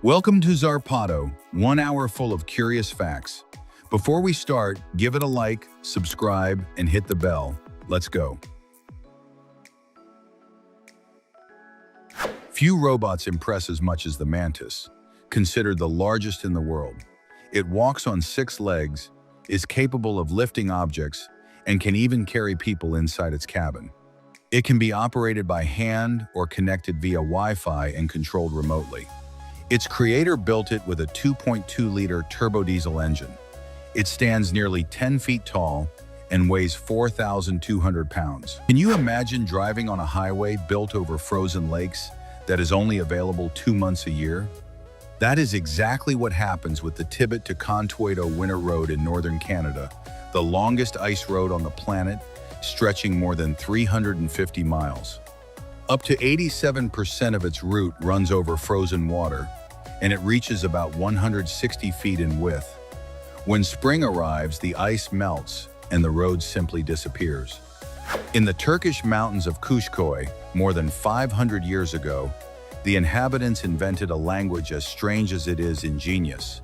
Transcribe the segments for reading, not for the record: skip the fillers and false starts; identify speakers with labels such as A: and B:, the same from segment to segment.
A: Welcome to Zarpado, 1 hour full of curious facts. Before we start, give it a like, subscribe, and hit the bell. Let's go. Few robots impress as much as the mantis, considered the largest in the world. It walks on 6 legs, is capable of lifting objects, and can even carry people inside its cabin. It can be operated by hand or connected via Wi-Fi and controlled remotely. Its creator built it with a 2.2-liter turbodiesel engine. It stands nearly 10 feet tall and weighs 4,200 pounds. Can you imagine driving on a highway built over frozen lakes that is only available 2 months a year? That is exactly what happens with the Tibet to Contouado Winter Road in northern Canada, the longest ice road on the planet, stretching more than 350 miles. Up to 87% of its route runs over frozen water, and it reaches about 160 feet in width. When spring arrives, the ice melts and the road simply disappears. In the Turkish mountains of Kuşköy, more than 500 years ago, the inhabitants invented a language as strange as it is ingenious.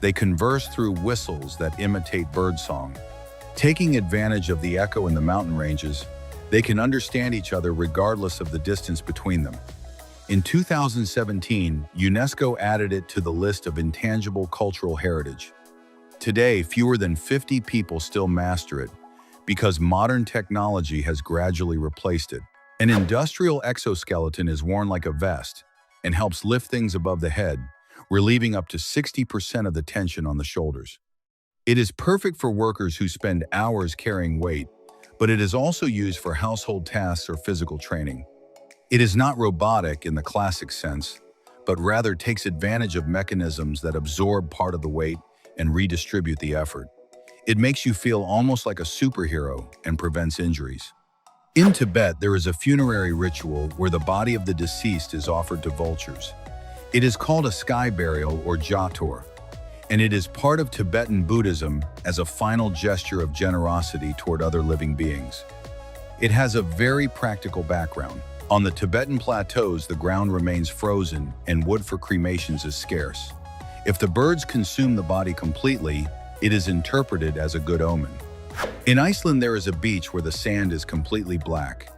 A: They converse through whistles that imitate birdsong. Taking advantage of the echo in the mountain ranges, they can understand each other regardless of the distance between them. In 2017, UNESCO added it to the list of intangible cultural heritage. Today, fewer than 50 people still master it because modern technology has gradually replaced it. An industrial exoskeleton is worn like a vest and helps lift things above the head, relieving up to 60% of the tension on the shoulders. It is perfect for workers who spend hours carrying weight, but it is also used for household tasks or physical training. It is not robotic in the classic sense, but rather takes advantage of mechanisms that absorb part of the weight and redistribute the effort. It makes you feel almost like a superhero and prevents injuries. In Tibet, there is a funerary ritual where the body of the deceased is offered to vultures. It is called a sky burial or jator, and it is part of Tibetan Buddhism as a final gesture of generosity toward other living beings. It has a very practical background. On the Tibetan plateaus, the ground remains frozen and wood for cremations is scarce. If the birds consume the body completely, it is interpreted as a good omen. In Iceland, there is a beach where the sand is completely black.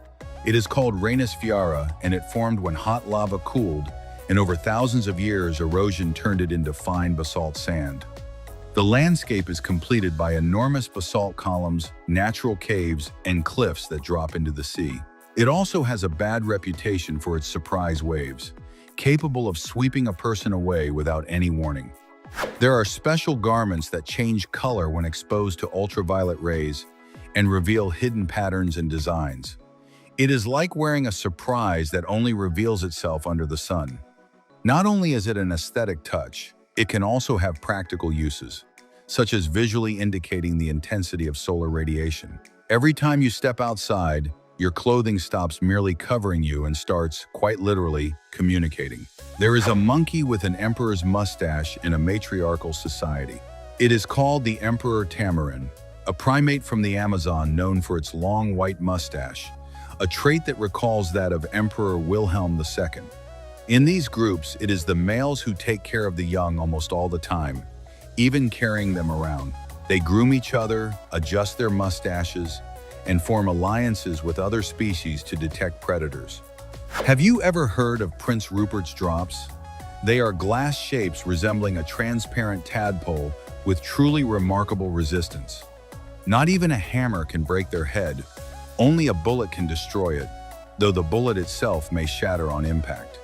A: It is called Reynisfjara, and it formed when hot lava cooled, and over thousands of years, erosion turned it into fine basalt sand. The landscape is completed by enormous basalt columns, natural caves, and cliffs that drop into the sea. It also has a bad reputation for its surprise waves, capable of sweeping a person away without any warning. There are special garments that change color when exposed to ultraviolet rays and reveal hidden patterns and designs. It is like wearing a surprise that only reveals itself under the sun. Not only is it an aesthetic touch, it can also have practical uses, such as visually indicating the intensity of solar radiation. Every time you step outside, your clothing stops merely covering you and starts, quite literally, communicating. There is a monkey with an emperor's mustache in a matriarchal society. It is called the Emperor Tamarin, a primate from the Amazon known for its long white mustache, a trait that recalls that of Emperor Wilhelm II. In these groups, it is the males who take care of the young almost all the time, even carrying them around. They groom each other, adjust their mustaches, and form alliances with other species to detect predators. Have you ever heard of Prince Rupert's drops? They are glass shapes resembling a transparent tadpole with truly remarkable resistance. Not even a hammer can break their head, only a bullet can destroy it, though the bullet itself may shatter on impact.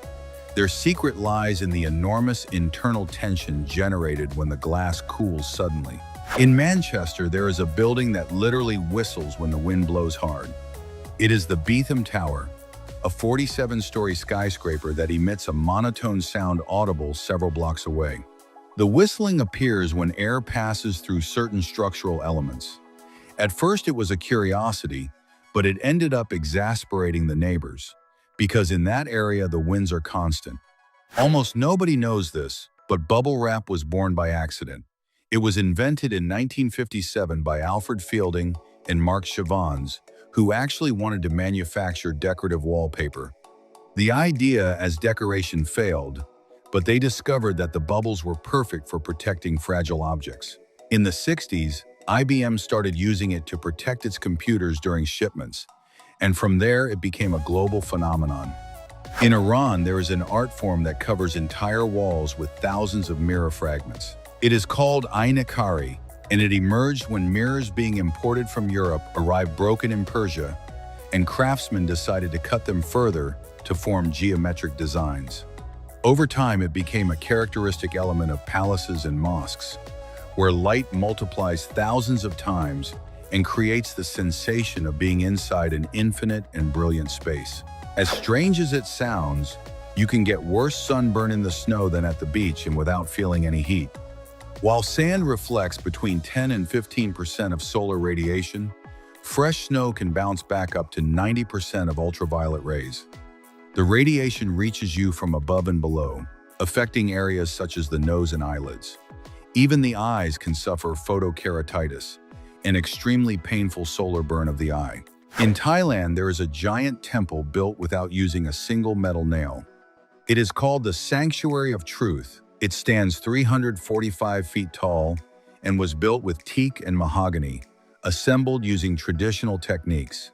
A: Their secret lies in the enormous internal tension generated when the glass cools suddenly. In Manchester, there is a building that literally whistles when the wind blows hard. It is the Beetham Tower, a 47-story skyscraper that emits a monotone sound audible several blocks away. The whistling appears when air passes through certain structural elements. At first it was a curiosity, but it ended up exasperating the neighbors, because in that area the winds are constant. Almost nobody knows this, but bubble wrap was born by accident. It was invented in 1957 by Alfred Fielding and Mark Chavons, who actually wanted to manufacture decorative wallpaper. The idea as decoration failed, but they discovered that the bubbles were perfect for protecting fragile objects. In the 60s, IBM started using it to protect its computers during shipments, and from there it became a global phenomenon. In Iran, there is an art form that covers entire walls with thousands of mirror fragments. It is called aynakari, and it emerged when mirrors being imported from Europe arrived broken in Persia, and craftsmen decided to cut them further to form geometric designs. Over time, it became a characteristic element of palaces and mosques, where light multiplies thousands of times and creates the sensation of being inside an infinite and brilliant space. As strange as it sounds, you can get worse sunburn in the snow than at the beach and without feeling any heat. While sand reflects between 10 and 15% of solar radiation, fresh snow can bounce back up to 90% of ultraviolet rays. The radiation reaches you from above and below, affecting areas such as the nose and eyelids. Even the eyes can suffer photokeratitis, an extremely painful solar burn of the eye. In Thailand, there is a giant temple built without using a single metal nail. It is called the Sanctuary of Truth. It stands 345 feet tall and was built with teak and mahogany, assembled using traditional techniques.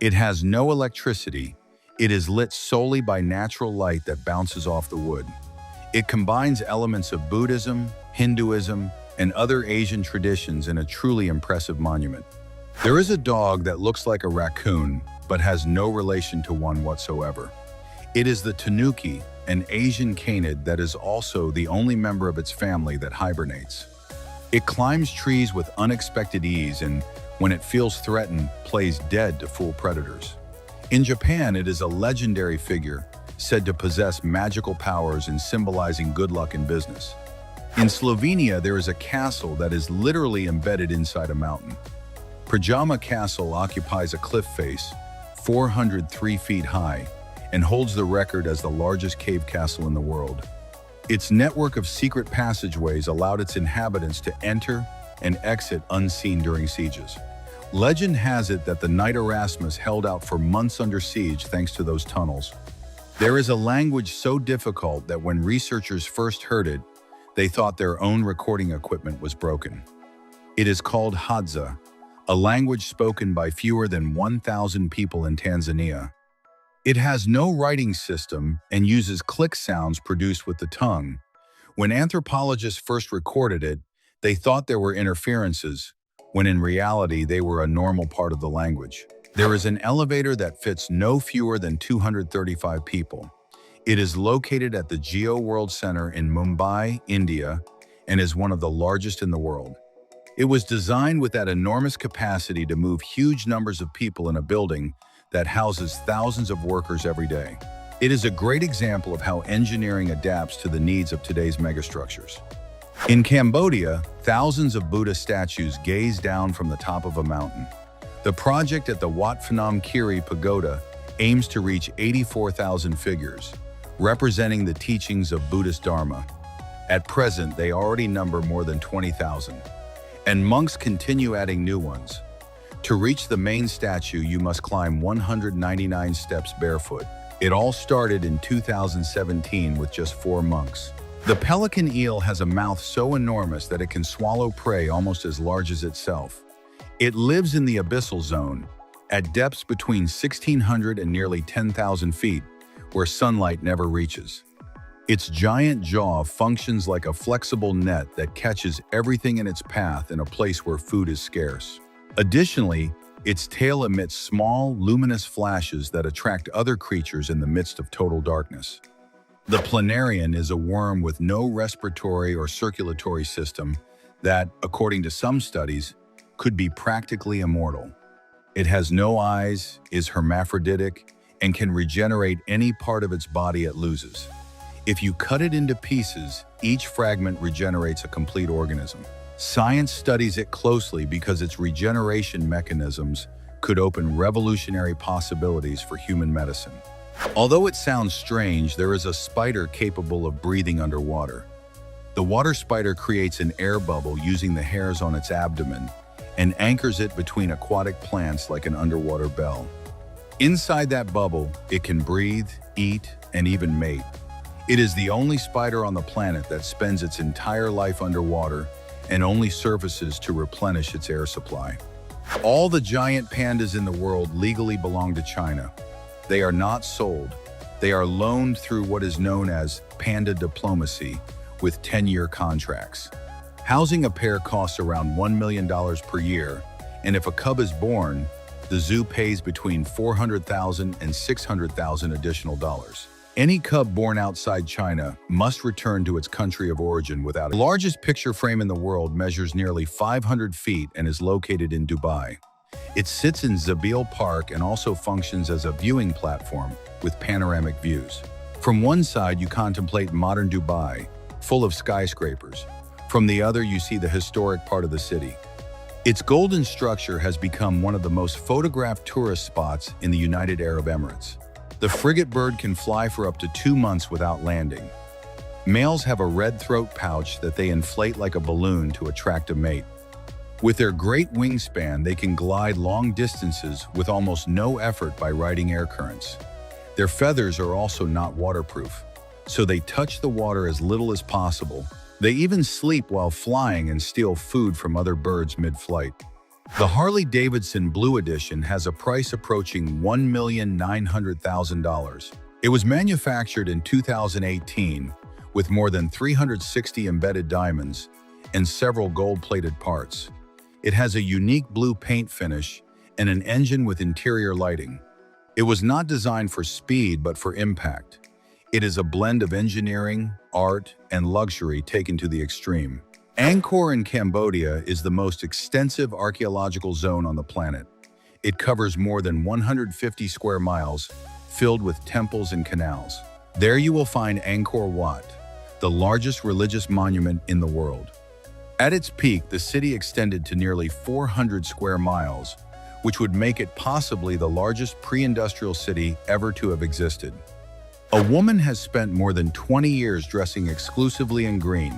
A: It has no electricity. It is lit solely by natural light that bounces off the wood. It combines elements of Buddhism, Hinduism, and other Asian traditions in a truly impressive monument. There is a dog that looks like a raccoon, but has no relation to one whatsoever. It is the tanuki, an Asian canid that is also the only member of its family that hibernates. It climbs trees with unexpected ease and, when it feels threatened, plays dead to fool predators. In Japan, it is a legendary figure, said to possess magical powers and symbolizing good luck in business. In Slovenia, there is a castle that is literally embedded inside a mountain. Prajama Castle occupies a cliff face, 403 feet high, and holds the record as the largest cave castle in the world. Its network of secret passageways allowed its inhabitants to enter and exit unseen during sieges. Legend has it that the knight Erasmus held out for months under siege thanks to those tunnels. There is a language so difficult that when researchers first heard it, they thought their own recording equipment was broken. It is called Hadza, a language spoken by fewer than 1,000 people in Tanzania. It has no writing system and uses click sounds produced with the tongue. When anthropologists first recorded it, they thought there were interferences, when in reality they were a normal part of the language. There is an elevator that fits no fewer than 235 people. It is located at the Geo World Center in Mumbai, India, and is one of the largest in the world. It was designed with that enormous capacity to move huge numbers of people in a building that houses thousands of workers every day. It is a great example of how engineering adapts to the needs of today's megastructures. In Cambodia, thousands of Buddha statues gaze down from the top of a mountain. The project at the Wat Phnom Kiri Pagoda aims to reach 84,000 figures, representing the teachings of Buddhist Dharma. At present, they already number more than 20,000. And monks continue adding new ones. To reach the main statue, you must climb 199 steps barefoot. It all started in 2017 with just 4 monks. The pelican eel has a mouth so enormous that it can swallow prey almost as large as itself. It lives in the abyssal zone, at depths between 1,600 and nearly 10,000 feet, where sunlight never reaches. Its giant jaw functions like a flexible net that catches everything in its path in a place where food is scarce. Additionally, its tail emits small, luminous flashes that attract other creatures in the midst of total darkness. The planarian is a worm with no respiratory or circulatory system that, according to some studies, could be practically immortal. It has no eyes, is hermaphroditic, and can regenerate any part of its body it loses. If you cut it into pieces, each fragment regenerates a complete organism. Science studies it closely because its regeneration mechanisms could open revolutionary possibilities for human medicine. Although it sounds strange, there is a spider capable of breathing underwater. The water spider creates an air bubble using the hairs on its abdomen and anchors it between aquatic plants like an underwater bell. Inside that bubble, it can breathe, eat, and even mate. It is the only spider on the planet that spends its entire life underwater and only surfaces to replenish its air supply. All the giant pandas in the world legally belong to China. They are not sold. They are loaned through what is known as panda diplomacy with 10-year contracts. Housing a pair costs around $1 million per year, and if a cub is born, the zoo pays between $400,000 and $600,000 additional dollars. Any cub born outside China must return to its country of origin without it. The largest picture frame in the world measures nearly 500 feet and is located in Dubai. It sits in Zabil Park and also functions as a viewing platform with panoramic views. From one side, you contemplate modern Dubai, full of skyscrapers. From the other, you see the historic part of the city. Its golden structure has become one of the most photographed tourist spots in the United Arab Emirates. The frigate bird can fly for up to 2 months without landing. Males have a red throat pouch that they inflate like a balloon to attract a mate. With their great wingspan, they can glide long distances with almost no effort by riding air currents. Their feathers are also not waterproof, so they touch the water as little as possible. They even sleep while flying and steal food from other birds mid-flight. The Harley-Davidson Blue Edition has a price approaching $1,900,000. It was manufactured in 2018 with more than 360 embedded diamonds and several gold-plated parts. It has a unique blue paint finish and an engine with interior lighting. It was not designed for speed but for impact. It is a blend of engineering, art, and luxury taken to the extreme. Angkor in Cambodia is the most extensive archaeological zone on the planet. It covers more than 150 square miles, filled with temples and canals. There you will find Angkor Wat, the largest religious monument in the world. At its peak, the city extended to nearly 400 square miles, which would make it possibly the largest pre-industrial city ever to have existed. A woman has spent more than 20 years dressing exclusively in green.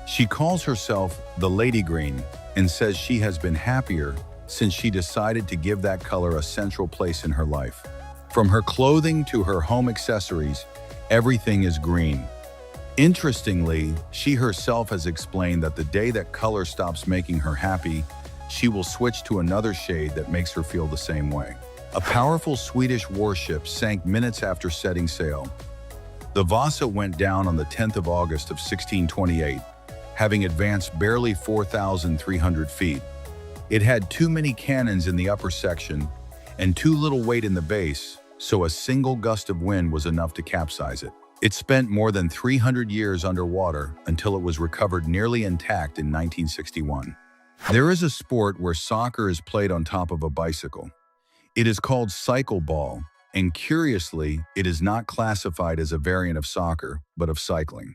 A: She calls herself the Lady Green and says she has been happier since she decided to give that color a central place in her life. From her clothing to her home accessories, everything is green. Interestingly, she herself has explained that the day that color stops making her happy, she will switch to another shade that makes her feel the same way. A powerful Swedish warship sank minutes after setting sail. The Vasa went down on the 10th of August of 1628, having advanced barely 4,300 feet. It had too many cannons in the upper section and too little weight in the base, so a single gust of wind was enough to capsize it. It spent more than 300 years underwater until it was recovered nearly intact in 1961. There is a sport where soccer is played on top of a bicycle. It is called cycle ball, and curiously, it is not classified as a variant of soccer, but of cycling.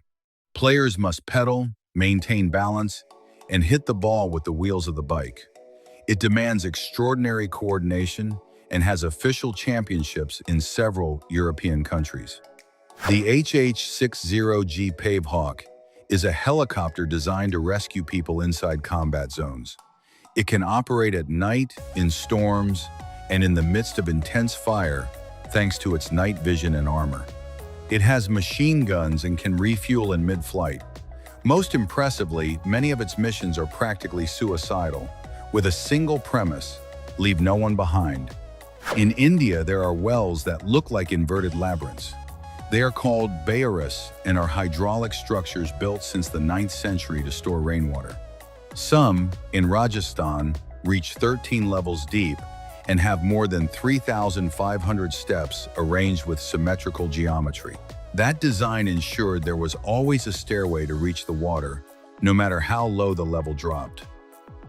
A: Players must pedal, maintain balance, and hit the ball with the wheels of the bike. It demands extraordinary coordination and has official championships in several European countries. The HH-60G Pavehawk is a helicopter designed to rescue people inside combat zones. It can operate at night, in storms, and in the midst of intense fire, thanks to its night vision and armor. It has machine guns and can refuel in mid-flight. Most impressively, many of its missions are practically suicidal, with a single premise: leave no one behind. In India, there are wells that look like inverted labyrinths. They are called Bayaras and are hydraulic structures built since the 9th century to store rainwater. Some, in Rajasthan, reach 13 levels deep and have more than 3,500 steps arranged with symmetrical geometry. That design ensured there was always a stairway to reach the water, no matter how low the level dropped.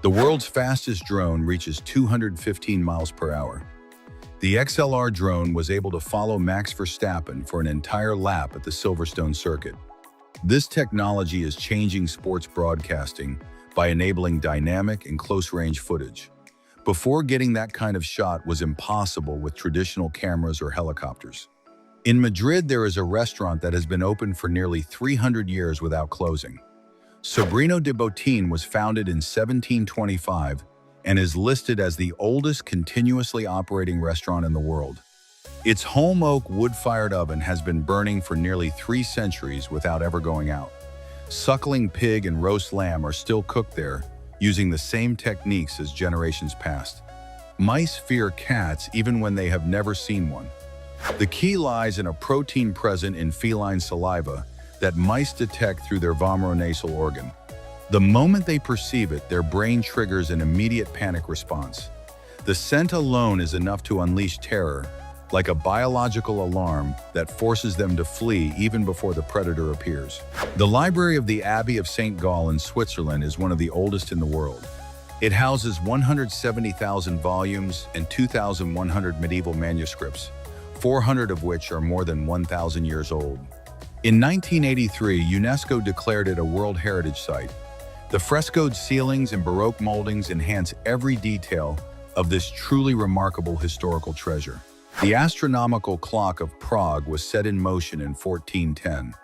A: The world's fastest drone reaches 215 miles per hour. The XLR drone was able to follow Max Verstappen for an entire lap at the Silverstone circuit. This technology is changing sports broadcasting by enabling dynamic and close-range footage. Before, getting that kind of shot was impossible with traditional cameras or helicopters. In Madrid, there is a restaurant that has been open for nearly 300 years without closing. Sobrino de Botín was founded in 1725 and is listed as the oldest continuously operating restaurant in the world. Its home oak wood-fired oven has been burning for nearly 3 centuries without ever going out. Suckling pig and roast lamb are still cooked there, using the same techniques as generations past. Mice fear cats even when they have never seen one. The key lies in a protein present in feline saliva that mice detect through their vomeronasal organ. The moment they perceive it, their brain triggers an immediate panic response. The scent alone is enough to unleash terror, like a biological alarm that forces them to flee even before the predator appears. The Library of the Abbey of St. Gall in Switzerland is one of the oldest in the world. It houses 170,000 volumes and 2,100 medieval manuscripts, 400 of which are more than 1,000 years old. In 1983, UNESCO declared it a World Heritage Site. The frescoed ceilings and Baroque moldings enhance every detail of this truly remarkable historical treasure. The astronomical clock of Prague was set in motion in 1410.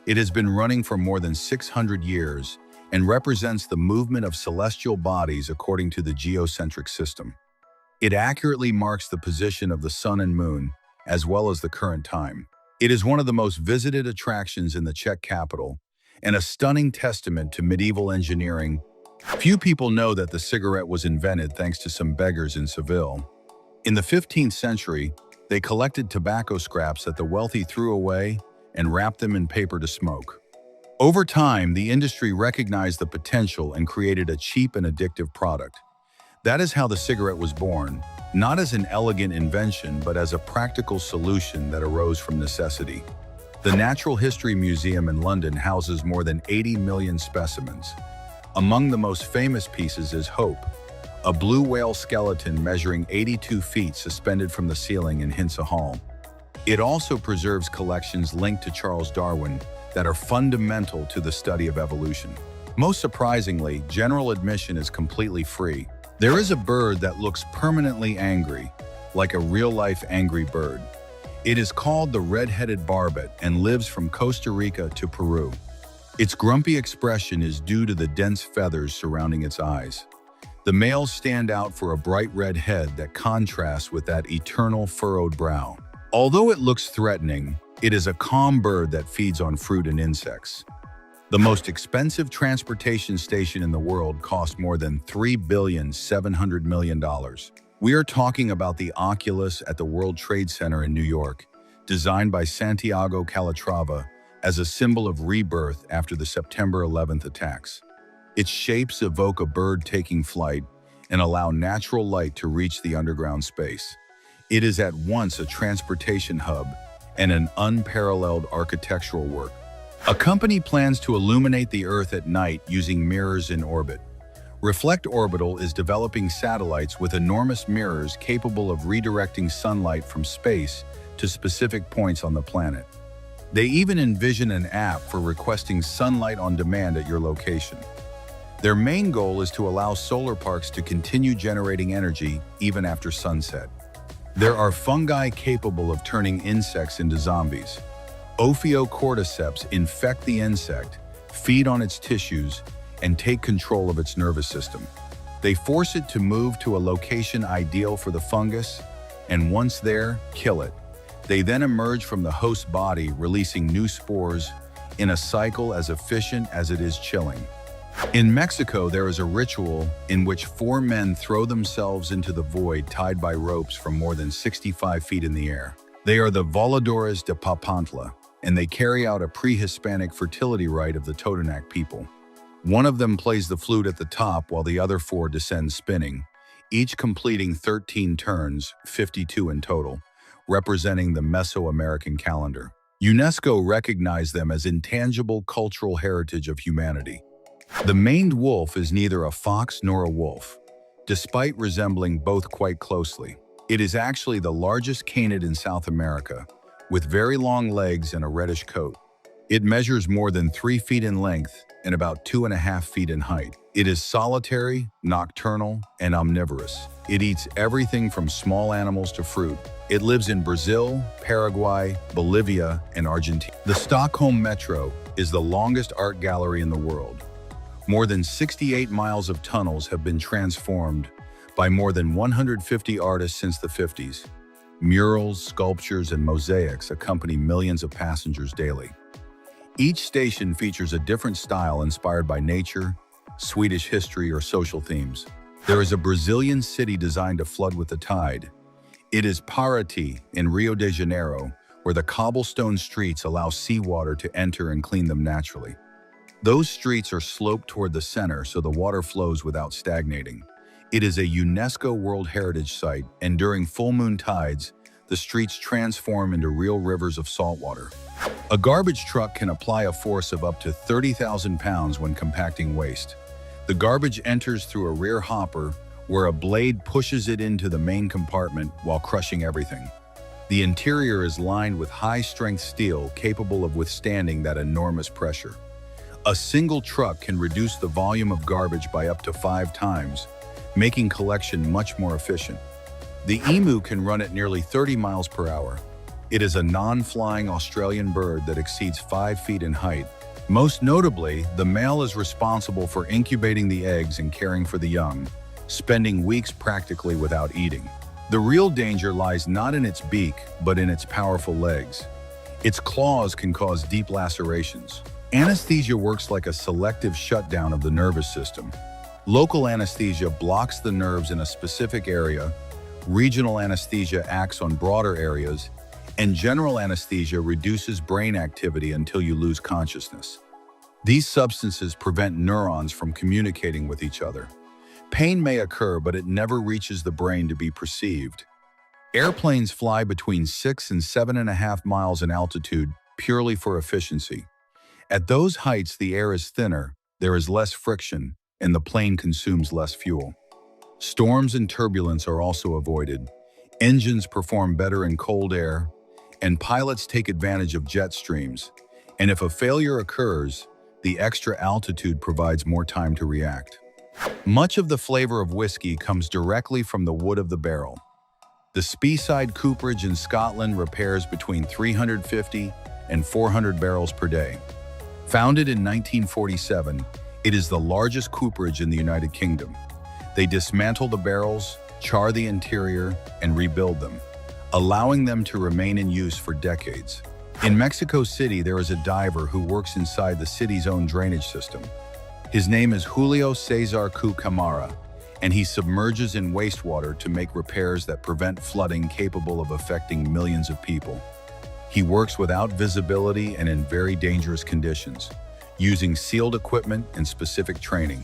A: It has been running for more than 600 years and represents the movement of celestial bodies according to the geocentric system. It accurately marks the position of the sun and moon, as well as the current time. It is one of the most visited attractions in the Czech capital, and a stunning testament to medieval engineering. Few people know that the cigarette was invented thanks to some beggars in Seville. In the 15th century, they collected tobacco scraps that the wealthy threw away and wrapped them in paper to smoke. Over time, the industry recognized the potential and created a cheap and addictive product. That is how the cigarette was born, not as an elegant invention, but as a practical solution that arose from necessity. The Natural History Museum in London houses more than 80 million specimens. Among the most famous pieces is Hope, a blue whale skeleton measuring 82 feet suspended from the ceiling in Hinsa Hall. It also preserves collections linked to Charles Darwin that are fundamental to the study of evolution. Most surprisingly, general admission is completely free. There is a bird that looks permanently angry, like a real-life angry bird. It is called the red-headed barbet and lives from Costa Rica to Peru. Its grumpy expression is due to the dense feathers surrounding its eyes. The males stand out for a bright red head that contrasts with that eternal furrowed brow. Although it looks threatening, it is a calm bird that feeds on fruit and insects. The most expensive transportation station in the world costs more than $3.7 billion. We are talking about the Oculus at the World Trade Center in New York, designed by Santiago Calatrava as a symbol of rebirth after the September 11th attacks. Its shapes evoke a bird taking flight and allow natural light to reach the underground space. It is at once a transportation hub and an unparalleled architectural work. A company plans to illuminate the Earth at night using mirrors in orbit. Reflect Orbital is developing satellites with enormous mirrors capable of redirecting sunlight from space to specific points on the planet. They even envision an app for requesting sunlight on demand at your location. Their main goal is to allow solar parks to continue generating energy even after sunset. There are fungi capable of turning insects into zombies. Ophiocordyceps infect the insect, feed on its tissues, and take control of its nervous system. They force it to move to a location ideal for the fungus, and once there, kill it. They then emerge from the host body, releasing new spores in a cycle as efficient as it is chilling. In Mexico, there is a ritual in which 4 men throw themselves into the void tied by ropes from more than 65 feet in the air. They are the Voladores de Papantla, and they carry out a pre-Hispanic fertility rite of the Totonac people. One of them plays the flute at the top while the other 4 descend spinning, each completing 13 turns, 52 in total, representing the Mesoamerican calendar. UNESCO recognized them as intangible cultural heritage of humanity. The maned wolf is neither a fox nor a wolf, despite resembling both quite closely. It is actually the largest canid in South America, with very long legs and a reddish coat. It measures more than 3 feet in length and about 2.5 feet in height. It is solitary, nocturnal, and omnivorous. It eats everything from small animals to fruit. It lives in Brazil, Paraguay, Bolivia, and Argentina. The Stockholm Metro is the longest art gallery in the world. More than 68 miles of tunnels have been transformed by more than 150 artists since the 50s. Murals, sculptures, and mosaics accompany millions of passengers daily. Each station features a different style inspired by nature, Swedish history, or social themes. There is a Brazilian city designed to flood with the tide. It is Paraty in Rio de Janeiro, where the cobblestone streets allow seawater to enter and clean them naturally. Those streets are sloped toward the center so the water flows without stagnating. It is a UNESCO World Heritage Site, and during full moon tides, the streets transform into real rivers of saltwater. A garbage truck can apply a force of up to 30,000 pounds when compacting waste. The garbage enters through a rear hopper, where a blade pushes it into the main compartment while crushing everything. The interior is lined with high-strength steel capable of withstanding that enormous pressure. A single truck can reduce the volume of garbage by up to 5 times, making collection much more efficient. The emu can run at nearly 30 miles per hour. It is a non-flying Australian bird that exceeds 5 feet in height. Most notably, the male is responsible for incubating the eggs and caring for the young, spending weeks practically without eating. The real danger lies not in its beak, but in its powerful legs. Its claws can cause deep lacerations. Anesthesia works like a selective shutdown of the nervous system. Local anesthesia blocks the nerves in a specific area, regional anesthesia acts on broader areas, and general anesthesia reduces brain activity until you lose consciousness. These substances prevent neurons from communicating with each other. Pain may occur, but it never reaches the brain to be perceived. Airplanes fly between 6 and 7.5 miles in altitude purely for efficiency. At those heights, the air is thinner, there is less friction, and the plane consumes less fuel. Storms and turbulence are also avoided. Engines perform better in cold air, and pilots take advantage of jet streams. And if a failure occurs, the extra altitude provides more time to react. Much of the flavor of whiskey comes directly from the wood of the barrel. The Speyside cooperage in Scotland repairs between 350 and 400 barrels per day. Founded in 1947, it is the largest cooperage in the United Kingdom. They dismantle the barrels, char the interior, and rebuild them, allowing them to remain in use for decades. In Mexico City, there is a diver who works inside the city's own drainage system. His name is Julio Cesar Cu Camara, and he submerges in wastewater to make repairs that prevent flooding capable of affecting millions of people. He works without visibility and in very dangerous conditions, using sealed equipment and specific training.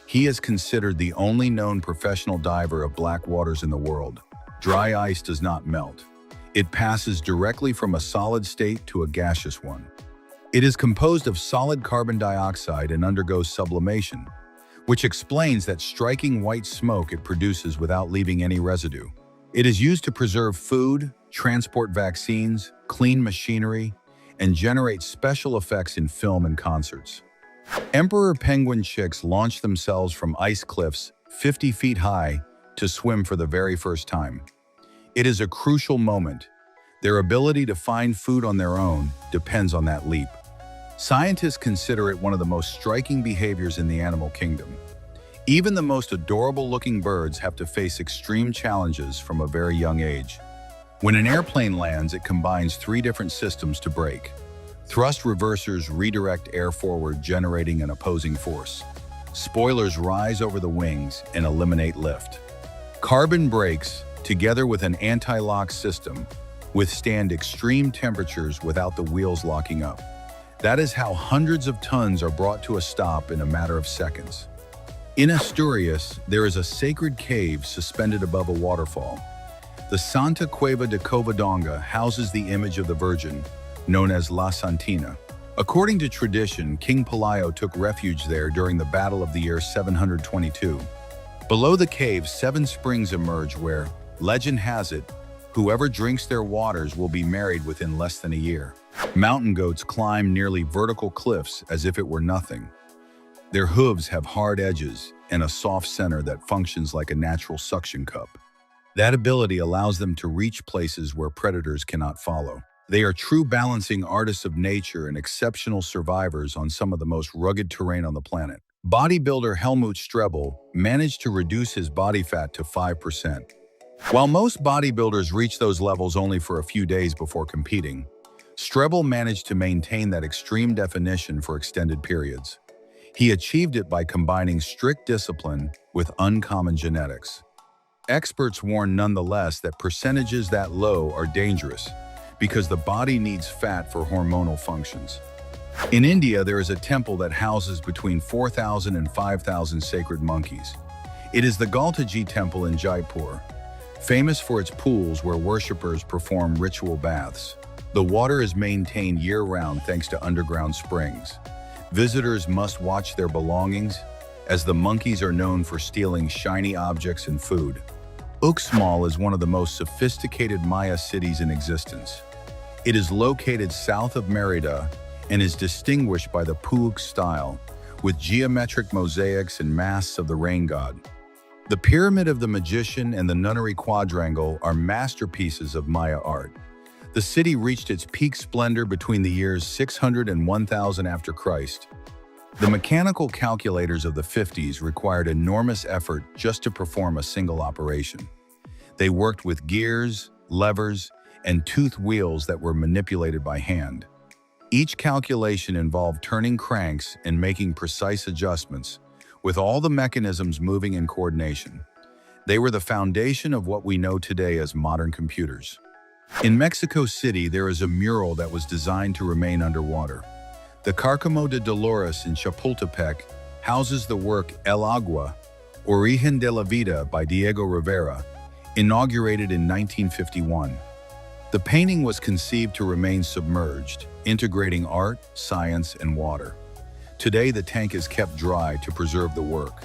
A: He is considered the only known professional diver of black waters in the world. Dry ice does not melt. It passes directly from a solid state to a gaseous one. It is composed of solid carbon dioxide and undergoes sublimation, which explains that striking white smoke it produces without leaving any residue. It is used to preserve food, transport vaccines, clean machinery, and generate special effects in film and concerts. Emperor penguin chicks launch themselves from ice cliffs 50 feet high to swim for the very first time. It is a crucial moment. Their ability to find food on their own depends on that leap. Scientists consider it one of the most striking behaviors in the animal kingdom. Even the most adorable-looking birds have to face extreme challenges from a very young age. When an airplane lands, it combines 3 different systems to brake. Thrust reversers redirect air forward, generating an opposing force. Spoilers rise over the wings and eliminate lift. Carbon brakes, together with an anti-lock system, withstand extreme temperatures without the wheels locking up. That is how hundreds of tons are brought to a stop in a matter of seconds. In Asturias, there is a sacred cave suspended above a waterfall. The Santa Cueva de Covadonga houses the image of the Virgin, known as La Santina. According to tradition, King Pelayo took refuge there during the battle of the year 722. Below the cave, 7 springs emerge where, legend has it, whoever drinks their waters will be married within less than a year. Mountain goats climb nearly vertical cliffs as if it were nothing. Their hooves have hard edges and a soft center that functions like a natural suction cup. That ability allows them to reach places where predators cannot follow. They are true balancing artists of nature and exceptional survivors on some of the most rugged terrain on the planet. Bodybuilder Helmut Strebel managed to reduce his body fat to 5%. While most bodybuilders reach those levels only for a few days before competing, Strebel managed to maintain that extreme definition for extended periods. He achieved it by combining strict discipline with uncommon genetics. Experts warn nonetheless that percentages that low are dangerous because the body needs fat for hormonal functions. In India, there is a temple that houses between 4,000 and 5,000 sacred monkeys. It is the Galtaji Temple in Jaipur, famous for its pools where worshippers perform ritual baths. The water is maintained year-round thanks to underground springs. Visitors must watch their belongings, as the monkeys are known for stealing shiny objects and food. Uxmal is one of the most sophisticated Maya cities in existence. It is located south of Merida and is distinguished by the Puuk style, with geometric mosaics and masks of the rain god. The Pyramid of the Magician and the Nunnery Quadrangle are masterpieces of Maya art. The city reached its peak splendor between the years 600 and 1000 after Christ. The mechanical calculators of the 50s required enormous effort just to perform a single operation. They worked with gears, levers, and toothed wheels that were manipulated by hand. Each calculation involved turning cranks and making precise adjustments, with all the mechanisms moving in coordination. They were the foundation of what we know today as modern computers. In Mexico City, there is a mural that was designed to remain underwater. The Cárcamo de Dolores in Chapultepec houses the work El Agua, Origen de la Vida by Diego Rivera, inaugurated in 1951. The painting was conceived to remain submerged, integrating art, science, and water. Today, the tank is kept dry to preserve the work.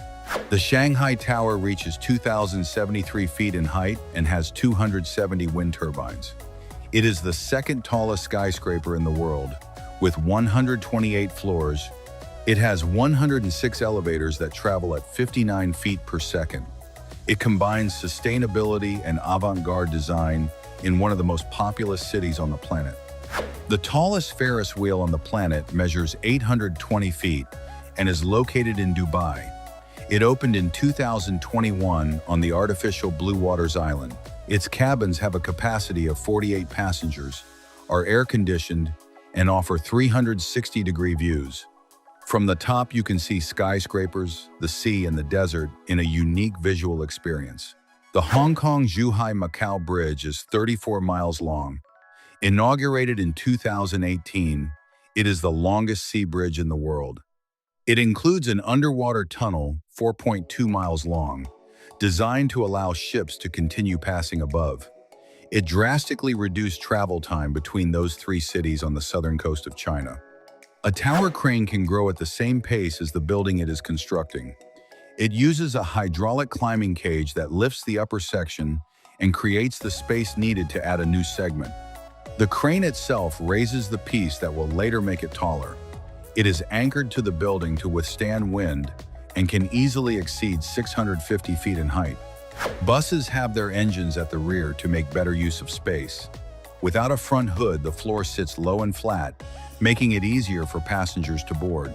A: The Shanghai Tower reaches 2,073 feet in height and has 270 wind turbines. It is the second tallest skyscraper in the world, with 128 floors. It has 106 elevators that travel at 59 feet per second. It combines sustainability and avant-garde design in one of the most populous cities on the planet. The tallest Ferris wheel on the planet measures 820 feet and is located in Dubai. It opened in 2021 on the artificial Blue Waters Island. Its cabins have a capacity of 48 passengers, are air-conditioned, and offer 360-degree views. From the top, you can see skyscrapers, the sea, and the desert in a unique visual experience. The Hong Kong-Zhuhai-Macau Bridge is 34 miles long. Inaugurated in 2018, it is the longest sea bridge in the world. It includes an underwater tunnel 4.2 miles long, designed to allow ships to continue passing above. It drastically reduced travel time between those three cities on the southern coast of China. A tower crane can grow at the same pace as the building it is constructing. It uses a hydraulic climbing cage that lifts the upper section and creates the space needed to add a new segment. The crane itself raises the piece that will later make it taller. It is anchored to the building to withstand wind and can easily exceed 650 feet in height. Buses have their engines at the rear to make better use of space. Without a front hood, the floor sits low and flat, making it easier for passengers to board.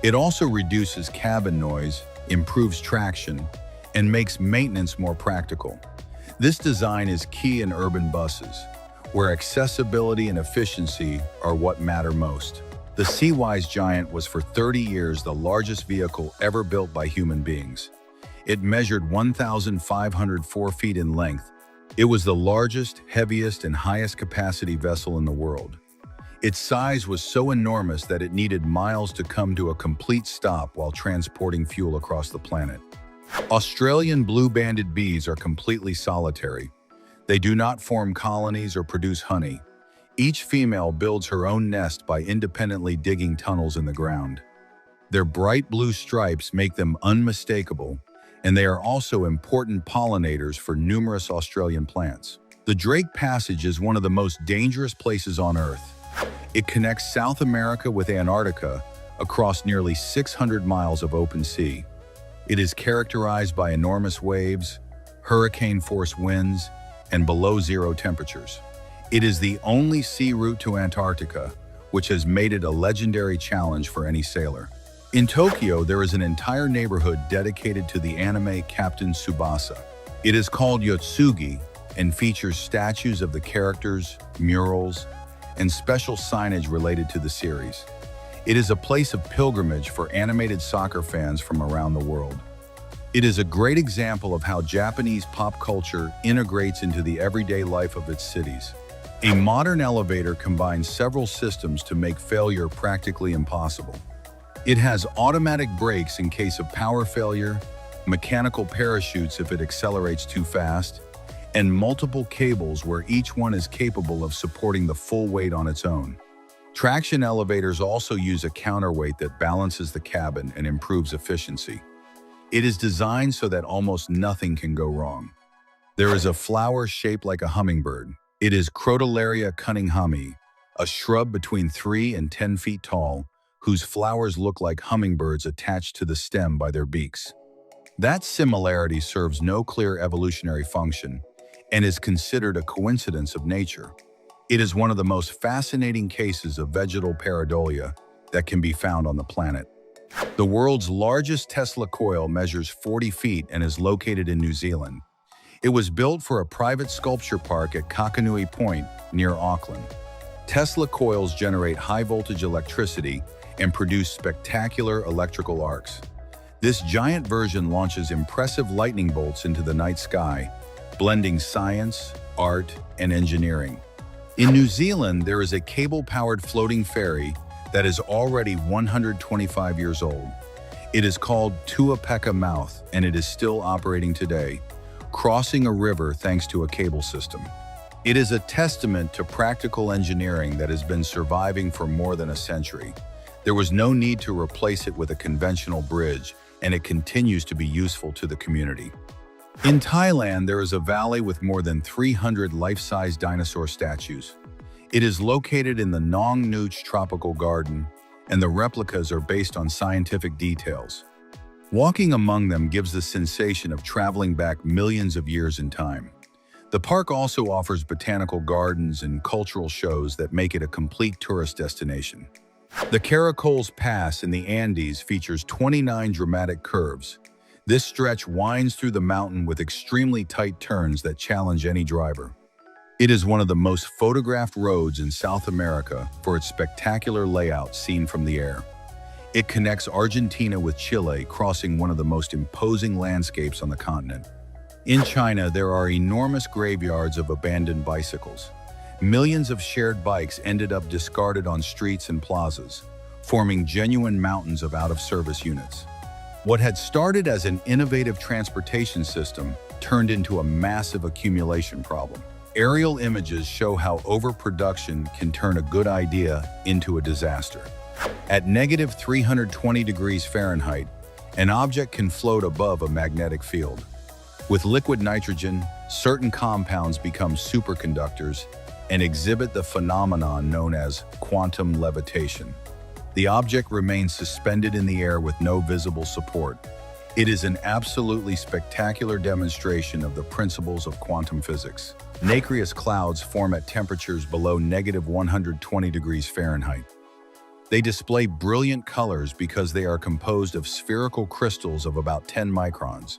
A: It also reduces cabin noise, improves traction, and makes maintenance more practical. This design is key in urban buses, where accessibility and efficiency are what matter most. The Seawise Giant was for 30 years the largest vehicle ever built by human beings. It measured 1,504 feet in length. It was the largest, heaviest, and highest capacity vessel in the world. Its size was so enormous that it needed miles to come to a complete stop while transporting fuel across the planet. Australian blue-banded bees are completely solitary. They do not form colonies or produce honey. Each female builds her own nest by independently digging tunnels in the ground. Their bright blue stripes make them unmistakable, and they are also important pollinators for numerous Australian plants. The Drake Passage is one of the most dangerous places on Earth. It connects South America with Antarctica across nearly 600 miles of open sea. It is characterized by enormous waves, hurricane-force winds, and below-zero temperatures. It is the only sea route to Antarctica, which has made it a legendary challenge for any sailor. In Tokyo, there is an entire neighborhood dedicated to the anime Captain Tsubasa. It is called Yotsugi and features statues of the characters, murals, and special signage related to the series. It is a place of pilgrimage for animated soccer fans from around the world. It is a great example of how Japanese pop culture integrates into the everyday life of its cities. A modern elevator combines several systems to make failure practically impossible. It has automatic brakes in case of power failure, mechanical parachutes if it accelerates too fast, and multiple cables where each one is capable of supporting the full weight on its own. Traction elevators also use a counterweight that balances the cabin and improves efficiency. It is designed so that almost nothing can go wrong. There is a flower shaped like a hummingbird. It is Crotalaria cunninghami, a shrub between 3 and 10 feet tall, whose flowers look like hummingbirds attached to the stem by their beaks. That similarity serves no clear evolutionary function and is considered a coincidence of nature. It is one of the most fascinating cases of vegetal pareidolia that can be found on the planet. The world's largest Tesla coil measures 40 feet and is located in New Zealand. It was built for a private sculpture park at Kakanui Point near Auckland. Tesla coils generate high-voltage electricity and produce spectacular electrical arcs. This giant version launches impressive lightning bolts into the night sky, blending science, art, and engineering. In New Zealand, there is a cable-powered floating ferry that is already 125 years old. It is called Tuapeka Mouth, and it is still operating today, crossing a river thanks to a cable system. It is a testament to practical engineering that has been surviving for more than a century. There was no need to replace it with a conventional bridge, and it continues to be useful to the community. In Thailand, there is a valley with more than 300 life-size dinosaur statues. It is located in the Nong Nooch Tropical Garden, and the replicas are based on scientific details. Walking among them gives the sensation of traveling back millions of years in time. The park also offers botanical gardens and cultural shows that make it a complete tourist destination. The Caracoles Pass in the Andes features 29 dramatic curves. This stretch winds through the mountain with extremely tight turns that challenge any driver. It is one of the most photographed roads in South America for its spectacular layout seen from the air. It connects Argentina with Chile, crossing one of the most imposing landscapes on the continent. In China, there are enormous graveyards of abandoned bicycles. Millions of shared bikes ended up discarded on streets and plazas, forming genuine mountains of out-of-service units. What had started as an innovative transportation system turned into a massive accumulation problem. Aerial images show how overproduction can turn a good idea into a disaster. At negative 320 degrees Fahrenheit, an object can float above a magnetic field. With liquid nitrogen, certain compounds become superconductors and exhibit the phenomenon known as quantum levitation. The object remains suspended in the air with no visible support. It is an absolutely spectacular demonstration of the principles of quantum physics. Nacreous clouds form at temperatures below negative 120 degrees Fahrenheit. They display brilliant colors because they are composed of spherical crystals of about 10 microns.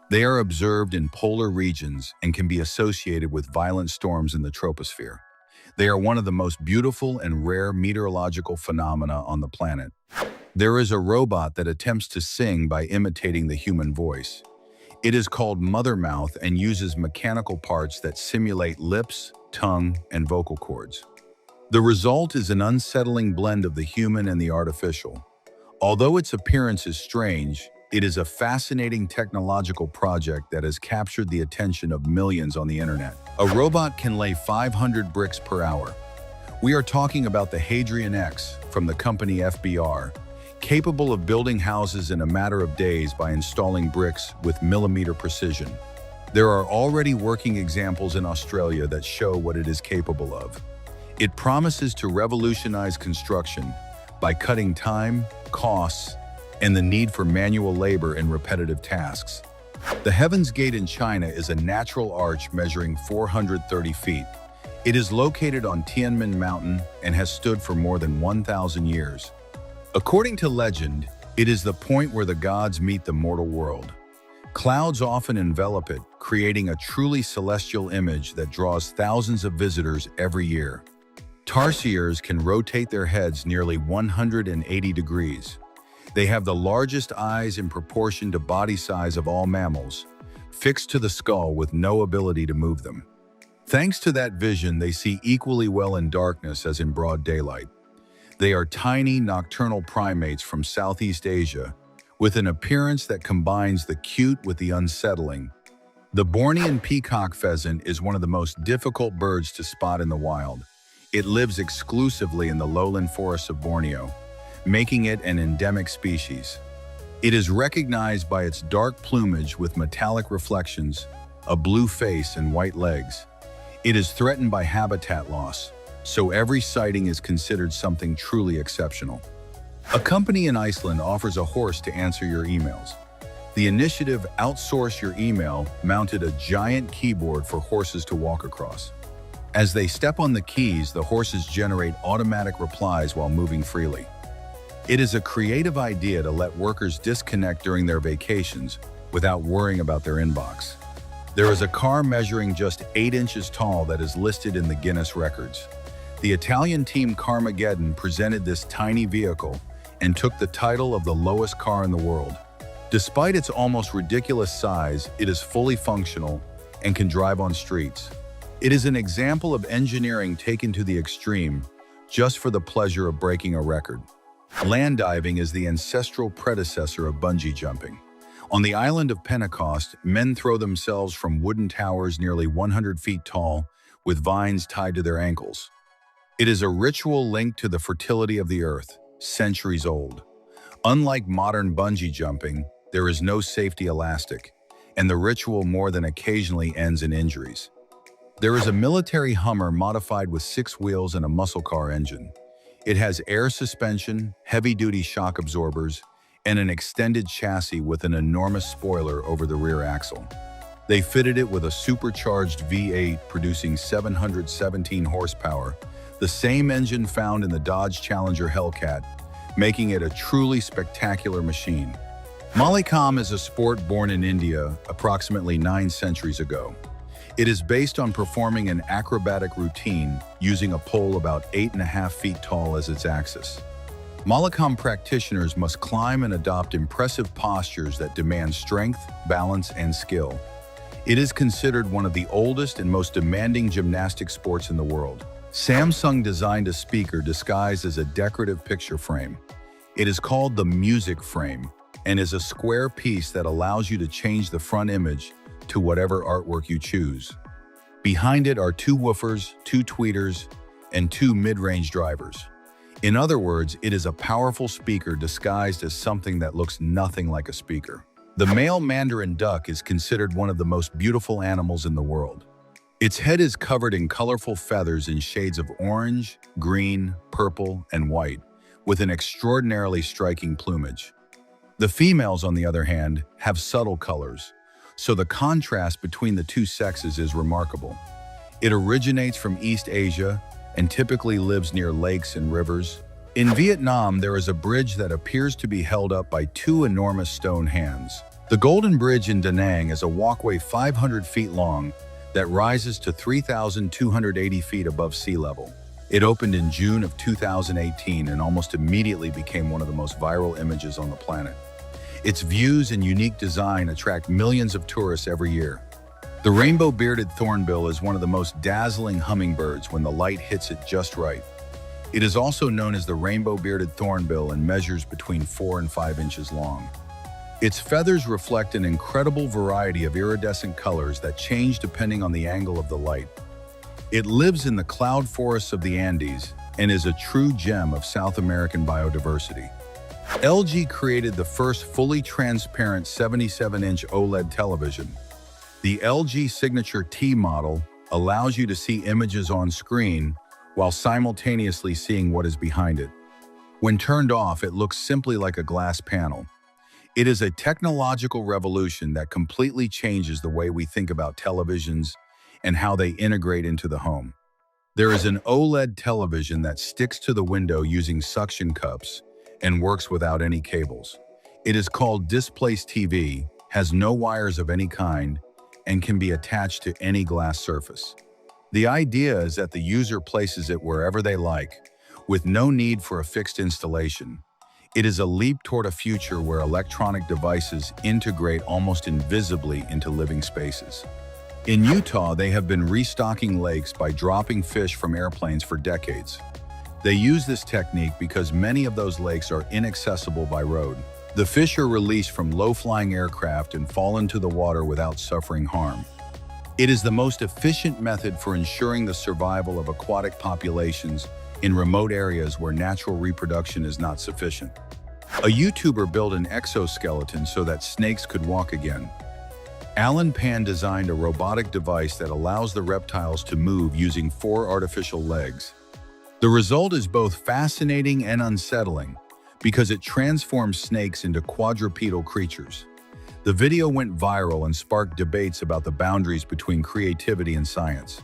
A: They are observed in polar regions and can be associated with violent storms in the troposphere. They are one of the most beautiful and rare meteorological phenomena on the planet. There is a robot that attempts to sing by imitating the human voice. It is called Mother Mouth and uses mechanical parts that simulate lips, tongue, and vocal cords. The result is an unsettling blend of the human and the artificial. Although its appearance is strange, it is a fascinating technological project that has captured the attention of millions on the internet. A robot can lay 500 bricks per hour. We are talking about the Hadrian X from the company FBR, capable of building houses in a matter of days by installing bricks with millimeter precision. There are already working examples in Australia that show what it is capable of. It promises to revolutionize construction by cutting time, costs, and the need for manual labor and repetitive tasks. The Heaven's Gate in China is a natural arch measuring 430 feet. It is located on Tianmen Mountain and has stood for more than 1,000 years. According to legend, it is the point where the gods meet the mortal world. Clouds often envelop it, creating a truly celestial image that draws thousands of visitors every year. Tarsiers can rotate their heads nearly 180 degrees. They have the largest eyes in proportion to body size of all mammals, fixed to the skull with no ability to move them. Thanks to that vision, they see equally well in darkness as in broad daylight. They are tiny nocturnal primates from Southeast Asia, with an appearance that combines the cute with the unsettling. The Bornean peacock pheasant is one of the most difficult birds to spot in the wild. It lives exclusively in the lowland forests of Borneo, making it an endemic species. It is recognized by its dark plumage with metallic reflections, a blue face, and white legs. It is threatened by habitat loss, so every sighting is considered something truly exceptional. A company in Iceland offers a horse to answer your emails. The initiative Outsource Your Email mounted a giant keyboard for horses to walk across. As they step on the keys, the horses generate automatic replies while moving freely. It is a creative idea to let workers disconnect during their vacations without worrying about their inbox. There is a car measuring just 8 inches tall that is listed in the Guinness records. The Italian team Carmageddon presented this tiny vehicle and took the title of the lowest car in the world. Despite its almost ridiculous size, it is fully functional and can drive on streets. It is an example of engineering taken to the extreme just for the pleasure of breaking a record. Land diving is the ancestral predecessor of bungee jumping. On the island of Pentecost, men throw themselves from wooden towers nearly 100 feet tall with vines tied to their ankles. It is a ritual linked to the fertility of the earth, centuries old. Unlike modern bungee jumping, there is no safety elastic, and the ritual more than occasionally ends in injuries. There is a military Hummer modified with 6 wheels and a muscle car engine. It has air suspension, heavy-duty shock absorbers, and an extended chassis with an enormous spoiler over the rear axle. They fitted it with a supercharged V8 producing 717 horsepower, the same engine found in the Dodge Challenger Hellcat, making it a truly spectacular machine. Mallakhamb is a sport born in India approximately 9 centuries ago. It is based on performing an acrobatic routine using a pole about 8.5 feet tall as its axis. Mallakhamb practitioners must climb and adopt impressive postures that demand strength, balance, and skill. It is considered one of the oldest and most demanding gymnastic sports in the world. Samsung designed a speaker disguised as a decorative picture frame. It is called the music frame and is a square piece that allows you to change the front image to whatever artwork you choose. Behind it are 2 woofers, 2 tweeters, and 2 mid-range drivers. In other words, it is a powerful speaker disguised as something that looks nothing like a speaker. The male mandarin duck is considered one of the most beautiful animals in the world. Its head is covered in colorful feathers in shades of orange, green, purple, and white, with an extraordinarily striking plumage. The females, on the other hand, have subtle colors, so the contrast between the 2 sexes is remarkable. It originates from East Asia and typically lives near lakes and rivers. In Vietnam, there is a bridge that appears to be held up by 2 enormous stone hands. The Golden Bridge in Da Nang is a walkway 500 feet long that rises to 3,280 feet above sea level. It opened in June of 2018 and almost immediately became one of the most viral images on the planet. Its views and unique design attract millions of tourists every year. The rainbow-bearded thornbill is one of the most dazzling hummingbirds when the light hits it just right. It is also known as the rainbow-bearded thornbill and measures between 4 and 5 inches long. Its feathers reflect an incredible variety of iridescent colors that change depending on the angle of the light. It lives in the cloud forests of the Andes and is a true gem of South American biodiversity. LG created the first fully transparent 77-inch OLED television. The LG Signature T model allows you to see images on screen while simultaneously seeing what is behind it. When turned off, it looks simply like a glass panel. It is a technological revolution that completely changes the way we think about televisions and how they integrate into the home. There is an OLED television that sticks to the window using suction cups and works without any cables. It is called Displace TV has no wires of any kind, and can be attached to any glass surface. The idea is that the user places it wherever they like, with no need for a fixed installation. It is a leap toward a future where electronic devices integrate almost invisibly into living spaces. In Utah, they have been restocking lakes by dropping fish from airplanes for decades. They use this technique because many of those lakes are inaccessible by road. The fish are released from low-flying aircraft and fall into the water without suffering harm. It is the most efficient method for ensuring the survival of aquatic populations in remote areas where natural reproduction is not sufficient. A YouTuber built an exoskeleton so that snakes could walk again. Alan Pan designed a robotic device that allows the reptiles to move using 4 artificial legs. The result is both fascinating and unsettling because it transforms snakes into quadrupedal creatures. The video went viral and sparked debates about the boundaries between creativity and science.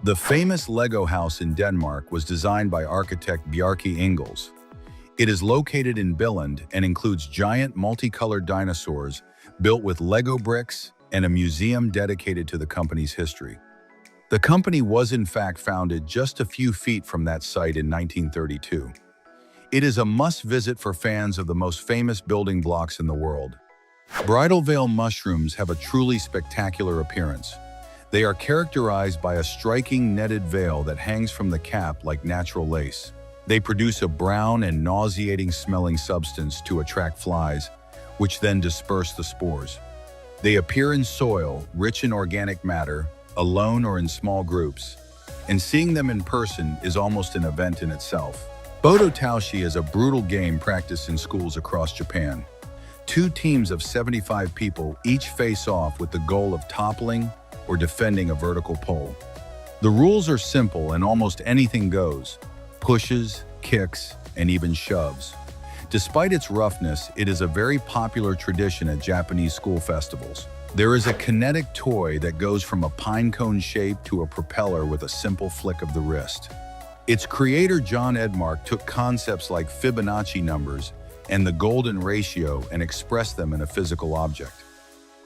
A: The famous Lego house in Denmark was designed by architect Bjarke Ingels. It is located in Billund and includes giant multicolored dinosaurs built with Lego bricks and a museum dedicated to the company's history. The company was in fact founded just a few feet from that site in 1932. It is a must-visit for fans of the most famous building blocks in the world. Bridal veil mushrooms have a truly spectacular appearance. They are characterized by a striking netted veil that hangs from the cap like natural lace. They produce a brown and nauseating smelling substance to attract flies, which then disperse the spores. They appear in soil, rich in organic matter, alone or in small groups, and seeing them in person is almost an event in itself. Bodo Taushi is a brutal game practiced in schools across Japan. 2 teams of 75 people each face off with the goal of toppling or defending a vertical pole. The rules are simple and almost anything goes: pushes, kicks, and even shoves. Despite its roughness, it is a very popular tradition at Japanese school festivals. There is a Kinetic toy that goes from a pine cone shape to a propeller with a simple flick of the wrist. Its creator John Edmark took concepts like Fibonacci numbers and the golden ratio and expressed them in a physical object.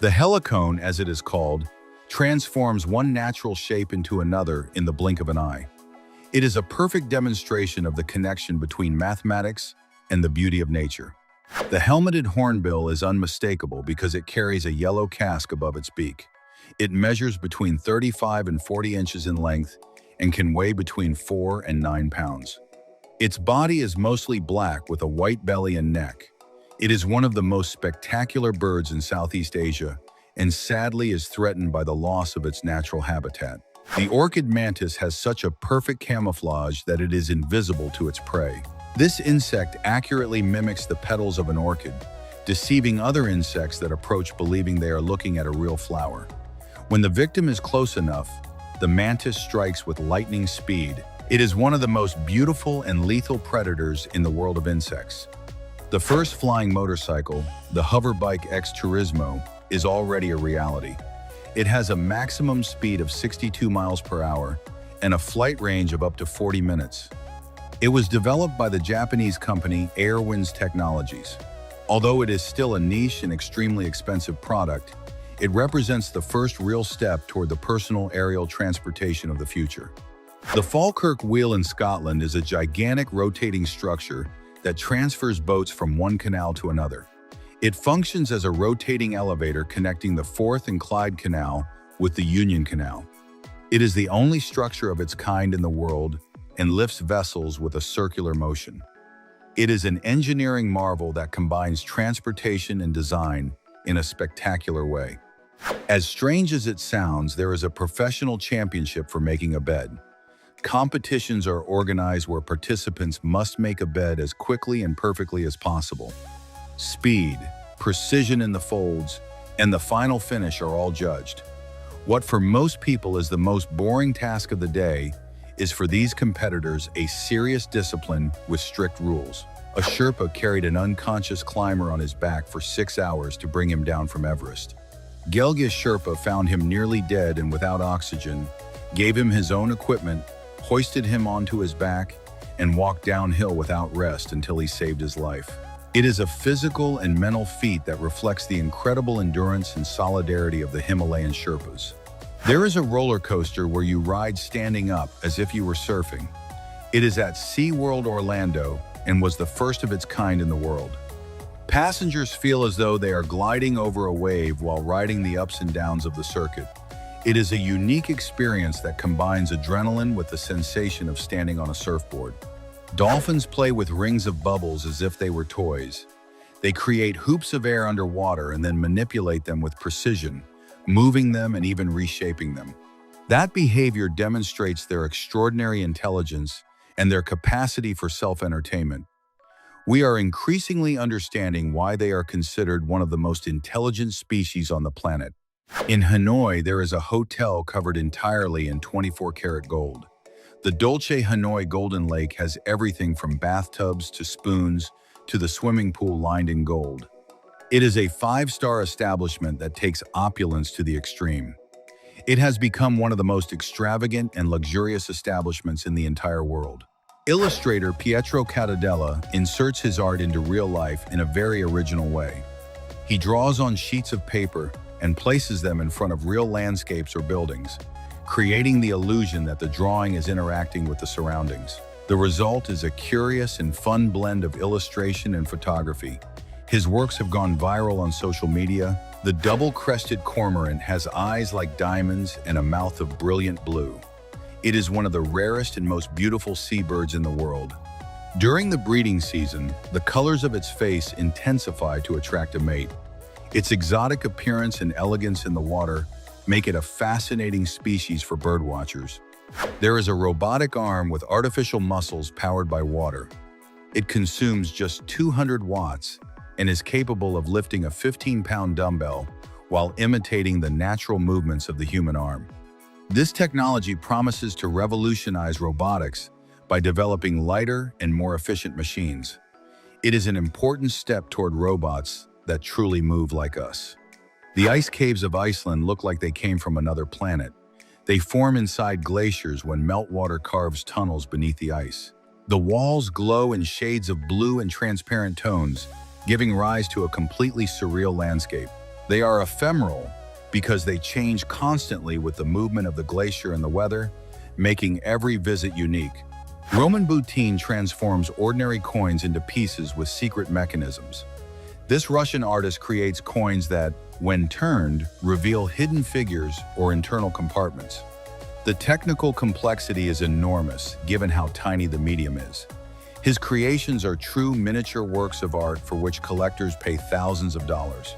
A: The helicone, as it is called, transforms one natural shape into another in the blink of an eye. It is a perfect demonstration of the connection between mathematics and the beauty of nature. The helmeted hornbill is unmistakable because it carries a yellow casque above its beak. It measures between 35 and 40 inches in length and can weigh between 4 and 9 pounds. Its body is mostly black with a white belly and neck. It is one of the most spectacular birds in Southeast Asia and sadly is threatened by the loss of its natural habitat. The orchid mantis has such a perfect camouflage that it is invisible to its prey. This insect accurately mimics the petals of an orchid, deceiving other insects that approach believing they are looking at a real flower. When the victim is close enough, the mantis strikes with lightning speed. It is one of the most beautiful and lethal predators in the world of insects. The first flying motorcycle, the Hoverbike X Turismo, is already a reality. It has a maximum speed of 62 miles per hour and a flight range of up to 40 minutes. It was developed by the Japanese company Airwinds Technologies. Although it is still a niche and extremely expensive product, it represents the first real step toward the personal aerial transportation of the future. The Falkirk Wheel in Scotland is a gigantic rotating structure that transfers boats from one canal to another. It functions as a rotating elevator connecting the Forth and Clyde Canal with the Union Canal. It is the only structure of its kind in the world and lifts vessels with a circular motion. It is an engineering marvel that combines transportation and design in a spectacular way. As strange as it sounds, there is a professional championship for making a bed. Competitions are organized where participants must make a bed as quickly and perfectly as possible. Speed, precision in the folds, and the final finish are all judged. What for most people is the most boring task of the day is for these competitors a serious discipline with strict rules. A Sherpa carried an unconscious climber on his back for 6 hours to bring him down from Everest. Gelgis Sherpa found him nearly dead and without oxygen, gave him his own equipment, hoisted him onto his back, and walked downhill without rest until he saved his life. It is a physical and mental feat that reflects the incredible endurance and solidarity of the Himalayan Sherpas. There is a roller coaster where you ride standing up as if you were surfing. It is at SeaWorld Orlando and was the first of its kind in the world. Passengers feel as though they are gliding over a wave while riding the ups and downs of the circuit. It is a unique experience that combines adrenaline with the sensation of standing on a surfboard. Dolphins play with rings of bubbles as if they were toys. They create hoops of air underwater and then manipulate them with precision, moving them and even reshaping them. That behavior demonstrates their extraordinary intelligence and their capacity for self-entertainment. We are increasingly understanding why they are considered one of the most intelligent species on the planet. In Hanoi, there is a hotel covered entirely in 24-karat gold. The Dolce Hanoi Golden Lake has everything from bathtubs to spoons to the swimming pool lined in gold. It is a 5-star establishment that takes opulence to the extreme. It has become one of the most extravagant and luxurious establishments in the entire world. Illustrator Pietro Catadella inserts his art into real life in a very original way. He draws on sheets of paper and places them in front of real landscapes or buildings, creating the illusion that the drawing is interacting with the surroundings. The result is a curious and fun blend of illustration and photography. His works have gone viral on social media. The double-crested cormorant has eyes like diamonds and a mouth of brilliant blue. It is one of the rarest and most beautiful seabirds in the world. During the breeding season, the colors of its face intensify to attract a mate. Its exotic appearance and elegance in the water make it a fascinating species for birdwatchers. There is a robotic arm with artificial muscles powered by water. It consumes just 200 watts and is capable of lifting a 15-pound dumbbell while imitating the natural movements of the human arm. This technology promises to revolutionize robotics by developing lighter and more efficient machines. It is an important step toward robots that truly move like us. The ice caves of Iceland look like they came from another planet. They form inside glaciers when meltwater carves tunnels beneath the ice. The walls glow in shades of blue and transparent tones, giving rise to a completely surreal landscape. They are ephemeral because they change constantly with the movement of the glacier and the weather, making every visit unique. Roman Boutin transforms ordinary coins into pieces with secret mechanisms. This Russian artist creates coins that, when turned, reveal hidden figures or internal compartments. The technical complexity is enormous, given how tiny the medium is. His creations are true miniature works of art for which collectors pay thousands of dollars.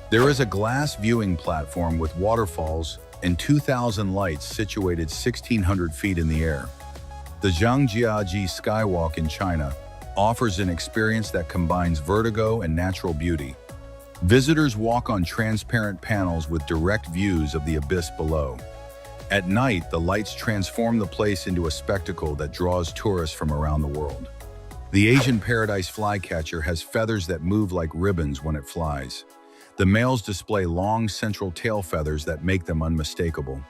A: There is a glass viewing platform with waterfalls and 2,000 lights situated 1,600 feet in the air. The Zhangjiajie Skywalk in China offers an experience that combines vertigo and natural beauty. Visitors walk on transparent panels with direct views of the abyss below. At night, the lights transform the place into a spectacle that draws tourists from around the world. The Asian paradise flycatcher has feathers that move like ribbons when it flies. The males display long central tail feathers that make them unmistakable.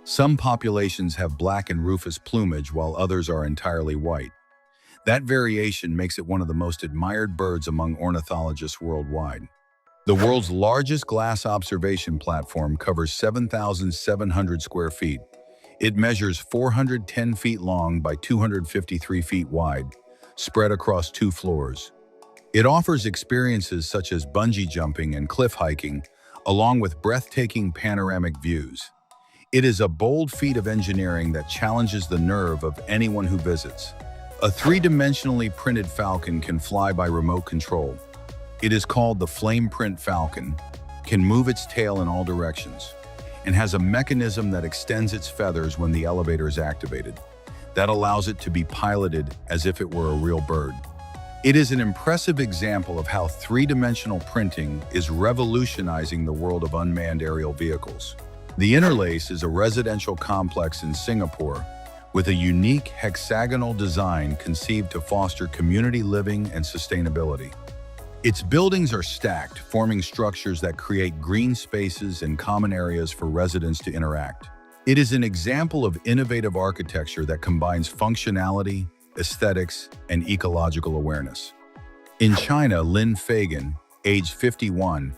A: Some populations have black and rufous plumage while others are entirely white. That variation makes it one of the most admired birds among ornithologists worldwide. The world's largest glass observation platform covers 7,700 square feet. It measures 410 feet long by 253 feet wide, spread across 2 floors. It offers experiences such as bungee jumping and cliff hiking, along with breathtaking panoramic views. It is a bold feat of engineering that challenges the nerve of anyone who visits. A 3-dimensionally printed falcon can fly by remote control. It is called the Flame Print Falcon, can move its tail in all directions, and has a mechanism that extends its feathers when the elevator is activated. That allows it to be piloted as if it were a real bird. It is an impressive example of how 3-dimensional printing is revolutionizing the world of unmanned aerial vehicles. The Interlace is a residential complex in Singapore with a unique hexagonal design conceived to foster community living and sustainability. Its buildings are stacked, forming structures that create green spaces and common areas for residents to interact. It is an example of innovative architecture that combines functionality, aesthetics, and ecological awareness. In China, Lin Fagan, age 51,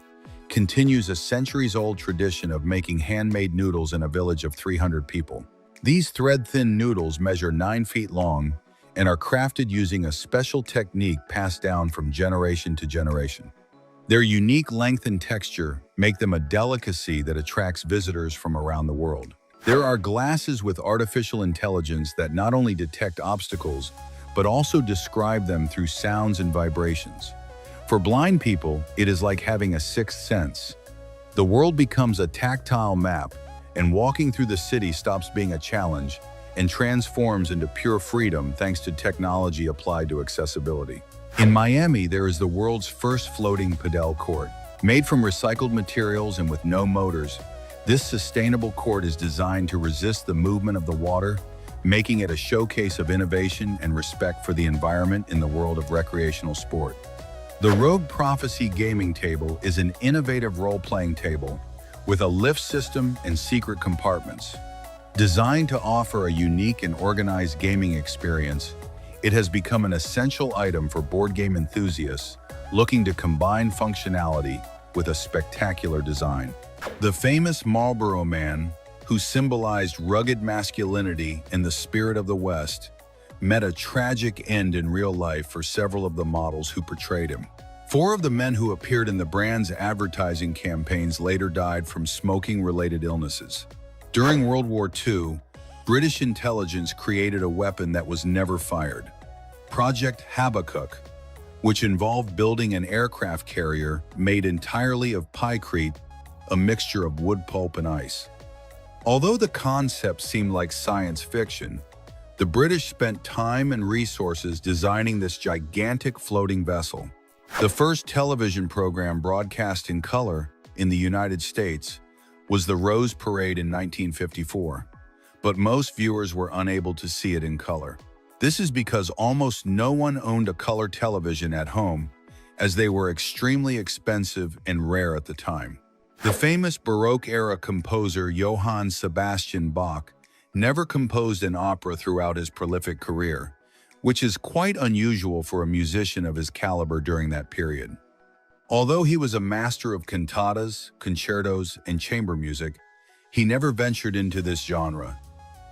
A: continues a centuries-old tradition of making handmade noodles in a village of 300 people. These thread-thin noodles measure 9 feet long and are crafted using a special technique passed down from generation to generation. Their unique length and texture make them a delicacy that attracts visitors from around the world. There are glasses with artificial intelligence that not only detect obstacles, but also describe them through sounds and vibrations. For blind people, it is like having a sixth sense. The world becomes a tactile map, and walking through the city stops being a challenge and transforms into pure freedom thanks to technology applied to accessibility. In Miami, there is the world's first floating padel court. Made from recycled materials and with no motors, this sustainable court is designed to resist the movement of the water, making it a showcase of innovation and respect for the environment in the world of recreational sport. The Rogue Prophecy gaming table is an innovative role-playing table with a lift system and secret compartments. Designed to offer a unique and organized gaming experience, it has become an essential item for board game enthusiasts looking to combine functionality with a spectacular design. The famous Marlboro Man, who symbolized rugged masculinity and the spirit of the West, met a tragic end in real life for several of the models who portrayed him. 4 of the men who appeared in the brand's advertising campaigns later died from smoking-related illnesses. During World War II, British intelligence created a weapon that was never fired, Project Habakkuk, which involved building an aircraft carrier made entirely of pykrete, a mixture of wood pulp and ice. Although the concept seemed like science fiction, the British spent time and resources designing this gigantic floating vessel. The first television program broadcast in color in the United States was the Rose Parade in 1954, but most viewers were unable to see it in color. This is because almost no one owned a color television at home, as they were extremely expensive and rare at the time. The famous Baroque-era composer Johann Sebastian Bach never composed an opera throughout his prolific career, which is quite unusual for a musician of his caliber during that period. Although he was a master of cantatas, concertos, and chamber music, he never ventured into this genre,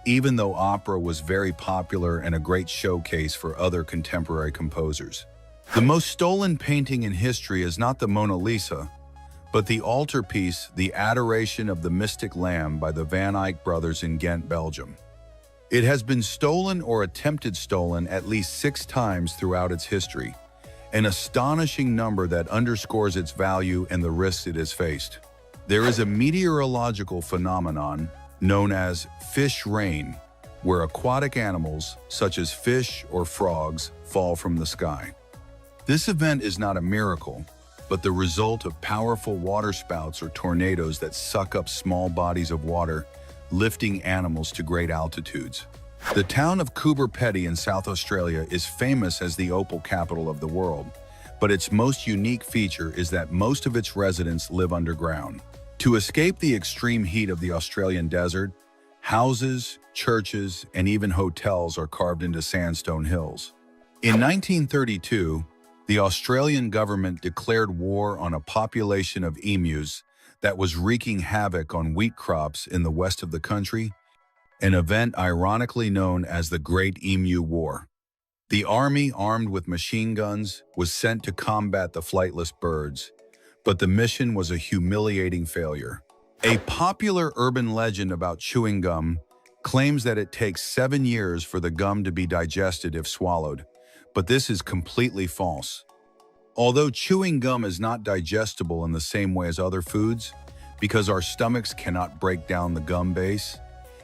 A: even though opera was very popular and a great showcase for other contemporary composers. The most stolen painting in history is not the Mona Lisa, but the altarpiece, The Adoration of the Mystic Lamb by the Van Eyck brothers in Ghent, Belgium. It has been stolen or attempted stolen at least 6 times throughout its history, an astonishing number that underscores its value and the risks it has faced. There is a meteorological phenomenon known as fish rain, where aquatic animals, such as fish or frogs, fall from the sky. This event is not a miracle, but the result of powerful waterspouts or tornadoes that suck up small bodies of water, lifting animals to great altitudes. The town of Coober Pedy in South Australia is famous as the opal capital of the world, but its most unique feature is that most of its residents live underground. To escape the extreme heat of the Australian desert, houses, churches, and even hotels are carved into sandstone hills. In 1932, the Australian government declared war on a population of emus that was wreaking havoc on wheat crops in the west of the country, an event ironically known as the Great Emu War. The army, armed with machine guns, was sent to combat the flightless birds, but the mission was a humiliating failure. A popular urban legend about chewing gum claims that it takes 7 years for the gum to be digested if swallowed, but this is completely false. Although chewing gum is not digestible in the same way as other foods, because our stomachs cannot break down the gum base,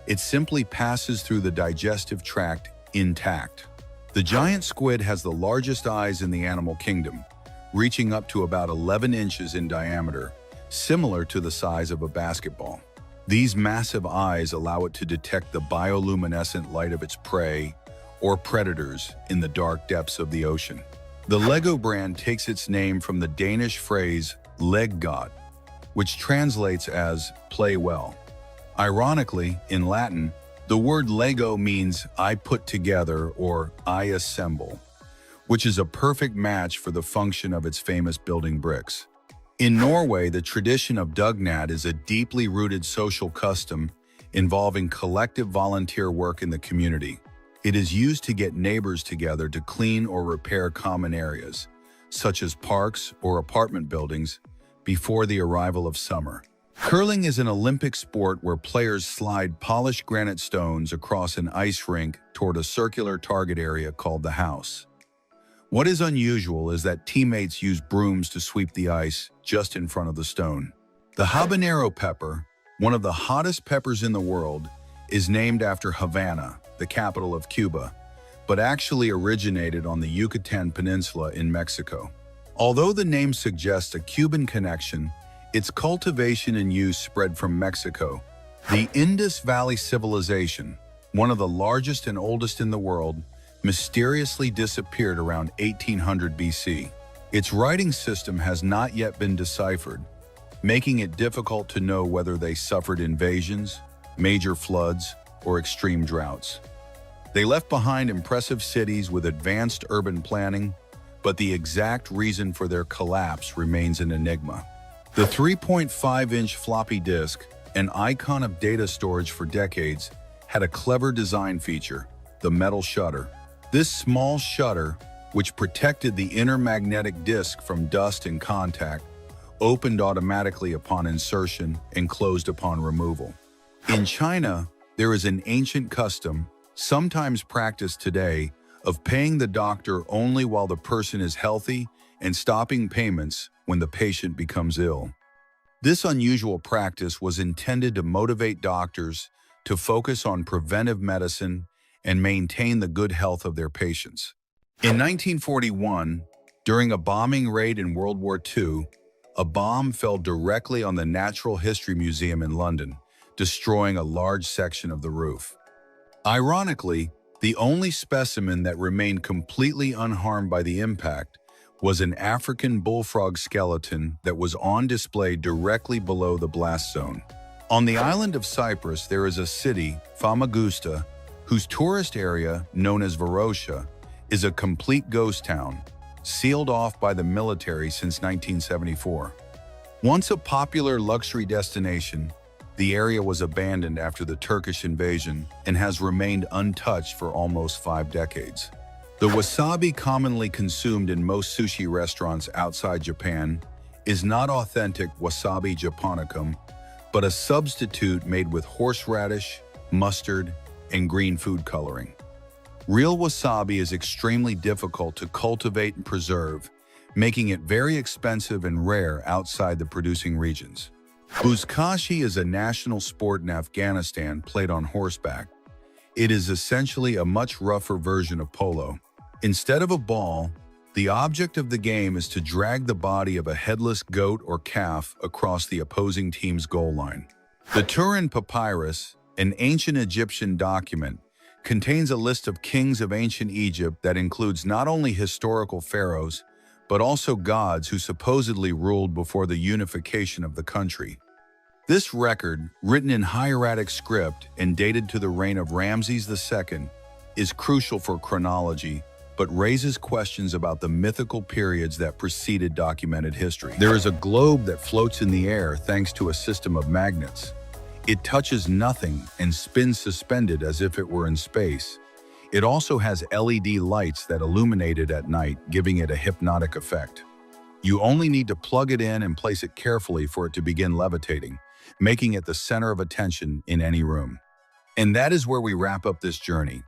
A: it simply passes through the digestive tract intact. The giant squid has the largest eyes in the animal kingdom, reaching up to about 11 inches in diameter, similar to the size of a basketball. These massive eyes allow it to detect the bioluminescent light of its prey or predators in the dark depths of the ocean. The Lego brand takes its name from the Danish phrase "leg godt," which translates as "play well." Ironically, in Latin, the word Lego means "I put together" or "I assemble," which is a perfect match for the function of its famous building bricks. In Norway, the tradition of dugnad is a deeply rooted social custom involving collective volunteer work in the community. It is used to get neighbors together to clean or repair common areas, such as parks or apartment buildings, before the arrival of summer. Curling is an Olympic sport where players slide polished granite stones across an ice rink toward a circular target area called the house. What is unusual is that teammates use brooms to sweep the ice just in front of the stone. The habanero pepper, one of the hottest peppers in the world, is named after Havana, the capital of Cuba, but actually originated on the Yucatan Peninsula in Mexico. Although the name suggests a Cuban connection, its cultivation and use spread from Mexico. The Indus Valley Civilization, one of the largest and oldest in the world, mysteriously disappeared around 1800 BC. Its writing system has not yet been deciphered, making it difficult to know whether they suffered invasions, major floods, or extreme droughts. They left behind impressive cities with advanced urban planning, but the exact reason for their collapse remains an enigma. The 3.5-inch floppy disk, an icon of data storage for decades, had a clever design feature, the metal shutter. This small shutter, which protected the inner magnetic disk from dust and contact, opened automatically upon insertion and closed upon removal. In China, there is an ancient custom, sometimes practiced today, of paying the doctor only while the person is healthy and stopping payments when the patient becomes ill. This unusual practice was intended to motivate doctors to focus on preventive medicine and maintain the good health of their patients. In 1941, during a bombing raid in World War II, a bomb fell directly on the Natural History Museum in London, destroying a large section of the roof. Ironically, the only specimen that remained completely unharmed by the impact was an African bullfrog skeleton that was on display directly below the blast zone. On the island of Cyprus, there is a city, Famagusta, whose tourist area, known as Varosha, is a complete ghost town, sealed off by the military since 1974. Once a popular luxury destination, the area was abandoned after the Turkish invasion and has remained untouched for almost 5 decades. The wasabi commonly consumed in most sushi restaurants outside Japan is not authentic wasabi japonicum, but a substitute made with horseradish, mustard, and green food coloring. Real wasabi is extremely difficult to cultivate and preserve, making it very expensive and rare outside the producing regions. Buzkashi is a national sport in Afghanistan played on horseback. It is essentially a much rougher version of polo. Instead of a ball, the object of the game is to drag the body of a headless goat or calf across the opposing team's goal line. The Turin Papyrus, an ancient Egyptian document, contains a list of kings of ancient Egypt that includes not only historical pharaohs, but also gods who supposedly ruled before the unification of the country. This record, written in hieratic script and dated to the reign of Ramses II, is crucial for chronology, but raises questions about the mythical periods that preceded documented history. There is a globe that floats in the air thanks to a system of magnets. It touches nothing and spins suspended as if it were in space. It also has LED lights that illuminate it at night, giving it a hypnotic effect. You only need to plug it in and place it carefully for it to begin levitating, making it the center of attention in any room. And that is where we wrap up this journey.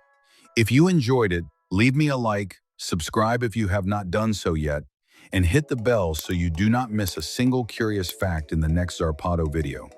A: If you enjoyed it, leave me a like, subscribe if you have not done so yet, and hit the bell so you do not miss a single curious fact in the next Zarpado video.